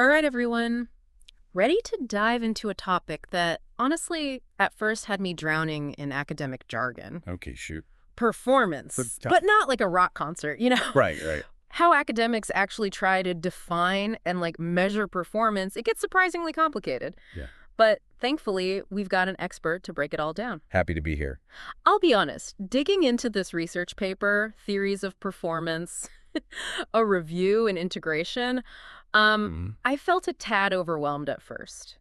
All right, everyone. Ready to dive into a topic that honestly at first had me drowning in academic jargon. Okay, shoot. Performance, but not like a rock concert, Right, right. How academics actually try to define and measure performance, it gets surprisingly complicated. Yeah. But thankfully, we've got an expert to break it all down. Happy to be here. I'll be honest, digging into this research paper, theories of performance, a review and integration, Mhm. I felt a tad overwhelmed at first.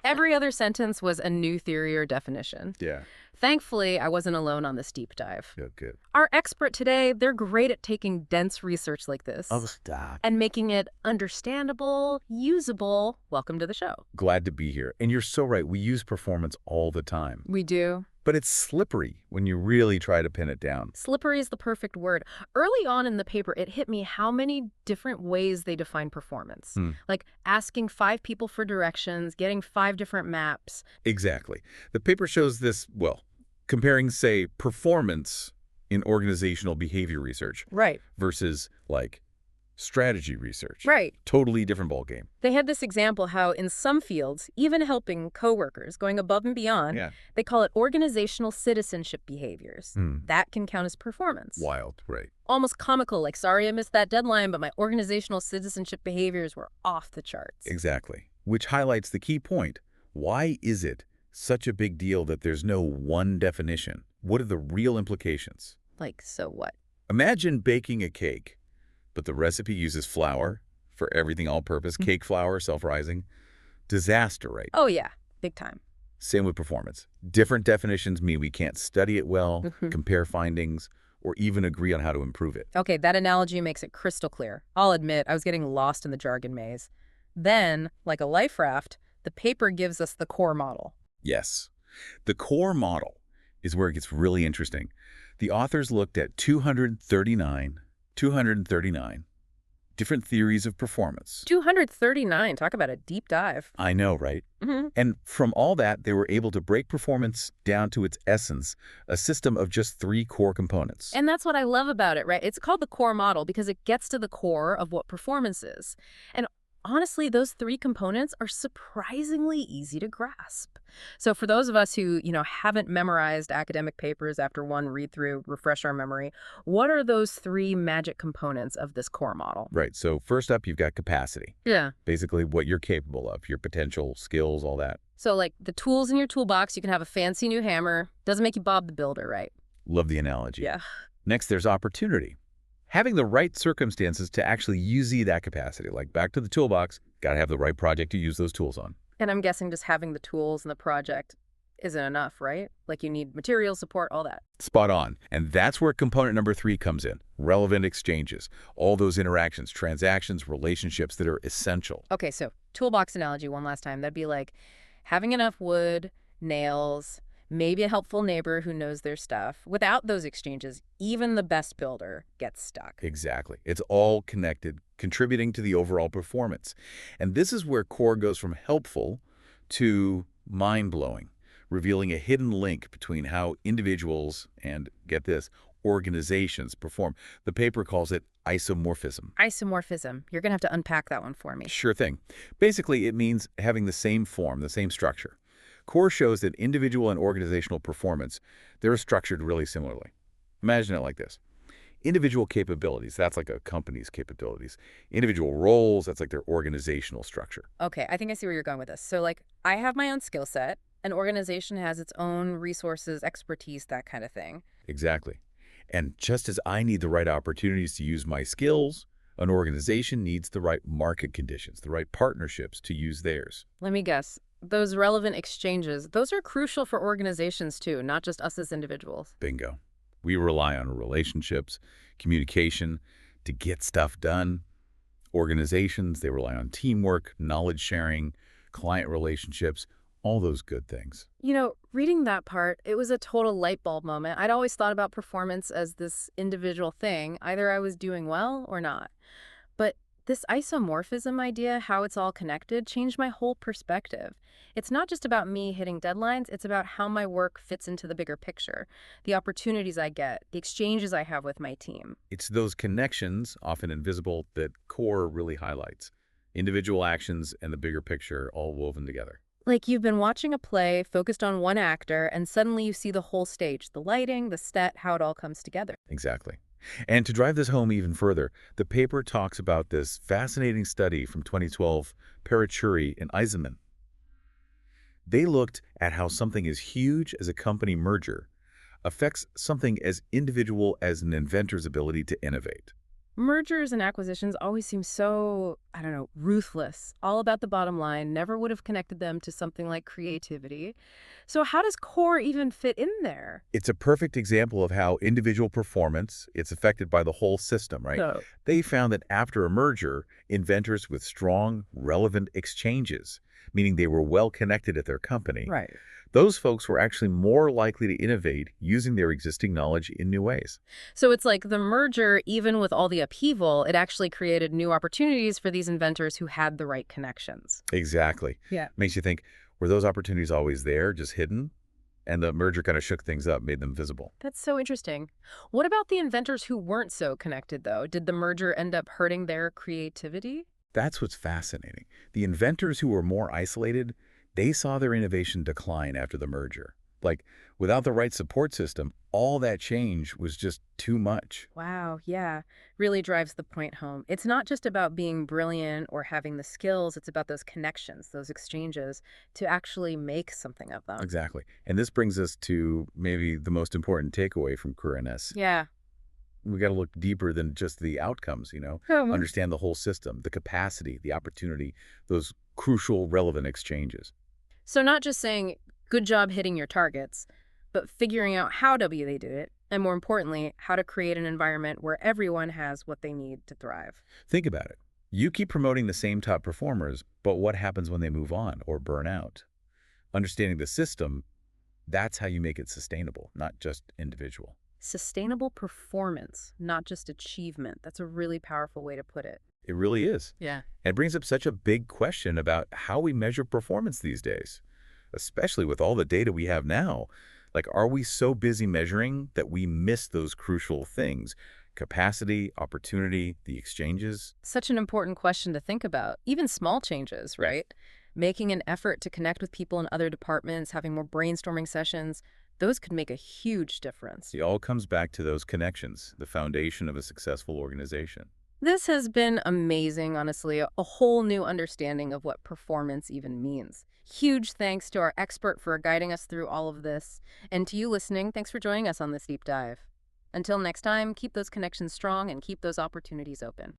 Every other sentence was a new theory or definition. Yeah. Thankfully, I wasn't alone on this deep dive. Good, good. Our expert today, they're great at taking dense research like this Oh, stop. and making it understandable, usable. Welcome to the show. Glad to be here. And you're so right. We use performance all the time. We do. But it's slippery when you really try to pin it down. Slippery is the perfect word. Early on in the paper, it hit me how many different ways they define performance. Like asking 5 people for directions, getting 5 different maps. Exactly. The paper shows this, well, comparing, say, performance in organizational behavior research Right. versus, like, strategy research. Right. Totally different ballgame. They had this example how in some fields, even helping coworkers, going above and beyond, Yeah. they call it organizational citizenship behaviors. That can count as performance. Wild, right. Almost comical, like, sorry I missed that deadline, but my organizational citizenship behaviors were off the charts. Exactly. Which highlights the key point. Why is it such a big deal that there's no one definition? What are the real implications? Like, so what? Imagine baking a cake, but the recipe uses flour for everything all-purpose, cake flour, self-rising. Disaster, right? Oh, yeah. Big time. Same with performance. Different definitions mean we can't study it well, compare findings, or even agree on how to improve it. Okay, that analogy makes it crystal clear. I'll admit, I was getting lost in the jargon maze. Then, like a life raft, the paper gives us the core model. Yes. The core model is where it gets really interesting. The authors looked at 239 different theories of performance. 239. Talk about a deep dive. I know, right? And from all that, they were able to break performance down to its essence, a system of just 3 core components. And that's what I love about it, right? It's called the core model because it gets to the core of what performance is. And honestly, those 3 components are surprisingly easy to grasp. So for those of us who, haven't memorized academic papers after one read-through, refresh our memory, what are those 3 magic components of this core model? Right, so first up, you've got capacity. Yeah. Basically what you're capable of, your potential, skills, all that. So like the tools in your toolbox, you can have a fancy new hammer. Doesn't make you Bob the Builder, right? Love the analogy. Yeah. Next, there's opportunity. Having the right circumstances to actually use that capacity, like back to the toolbox, got to have the right project to use those tools on. And I'm guessing just having the tools and the project isn't enough, right? Like you need material support, all that. Spot on. And that's where component number 3 comes in. Relevant exchanges. All those interactions, transactions, relationships that are essential. Okay, so toolbox analogy one last time. That'd be like having enough wood, nails, maybe a helpful neighbor who knows their stuff. Without those exchanges, even the best builder gets stuck. Exactly. It's all connected, contributing to the overall performance. And this is where core goes from helpful to mind-blowing, revealing a hidden link between how individuals and, get this, organizations perform. The paper calls it isomorphism. Isomorphism. You're going to have to unpack that one for me. Sure thing. Basically, it means having the same form, the same structure. Core shows that individual and organizational performance, they're structured really similarly. Imagine it like this. Individual capabilities, that's like a company's capabilities. Individual roles, that's like their organizational structure. Okay, I think I see where you're going with this. So like I have my own skill set. An organization has its own resources, expertise, that kind of thing. Exactly. And just as I need the right opportunities to use my skills, an organization needs the right market conditions, the right partnerships to use theirs. Let me guess. Those relevant exchanges, those are crucial for organizations too, not just us as individuals. Bingo. We rely on relationships, communication to get stuff done. Organizations, they rely on teamwork, knowledge sharing, client relationships, all those good things. Reading that part, it was a total light bulb moment. I'd always thought about performance as this individual thing. Either I was doing well or not. But this isomorphism idea, how it's all connected, changed my whole perspective. It's not just about me hitting deadlines, it's about how my work fits into the bigger picture, the opportunities I get, the exchanges I have with my team. It's those connections, often invisible, that core really highlights. Individual actions and the bigger picture all woven together. Like you've been watching a play focused on one actor, and suddenly you see the whole stage, the lighting, the set, how it all comes together. Exactly. And to drive this home even further, the paper talks about this fascinating study from 2012, Parachuri and Eisenman. They looked at how something as huge as a company merger affects something as individual as an inventor's ability to innovate. Mergers and acquisitions always seem so, I don't know, ruthless, all about the bottom line, never would have connected them to something like creativity. So how does core even fit in there? It's a perfect example of how individual performance, it's affected by the whole system, right? So, They found that after a merger, inventors with strong, relevant exchanges, meaning they were well connected at their company, right. those folks were actually more likely to innovate using their existing knowledge in new ways. So it's like the merger, even with all the upheaval, it actually created new opportunities for these inventors who had the right connections. Exactly. Yeah. Makes you think, were those opportunities always there, just hidden? And the merger kind of shook things up, made them visible. That's so interesting. What about the inventors who weren't so connected, though? Did the merger end up hurting their creativity? That's what's fascinating. The inventors who were more isolated, they saw their innovation decline after the merger. Like, without the right support system, all that change was just too much. Wow, yeah, really drives the point home. It's not just about being brilliant or having the skills, it's about those connections, those exchanges to actually make something of them. Exactly. And this brings us to maybe the most important takeaway from QRNS. Yeah. We got to look deeper than just the outcomes, Mhm. understand the whole system, the capacity, the opportunity, those crucial, relevant exchanges. So not just saying, good job hitting your targets, but figuring out how they did it, and more importantly, how to create an environment where everyone has what they need to thrive. Think about it. You keep promoting the same top performers, but what happens when they move on or burn out? Understanding the system, that's how you make it sustainable, not just individual. Sustainable performance, not just achievement. That's a really powerful way to put it. It really is. Yeah. And it brings up such a big question about how we measure performance these days, especially with all the data we have now. Like, are we so busy measuring that we miss those crucial things? Capacity, opportunity, the exchanges? Such an important question to think about. Even small changes, Yeah. right? Making an effort to connect with people in other departments, having more brainstorming sessions, those could make a huge difference. It all comes back to those connections, the foundation of a successful organization. This has been amazing, honestly, a whole new understanding of what performance even means. Huge thanks to our expert for guiding us through all of this. And to you listening, thanks for joining us on this deep dive. Until next time, keep those connections strong and keep those opportunities open.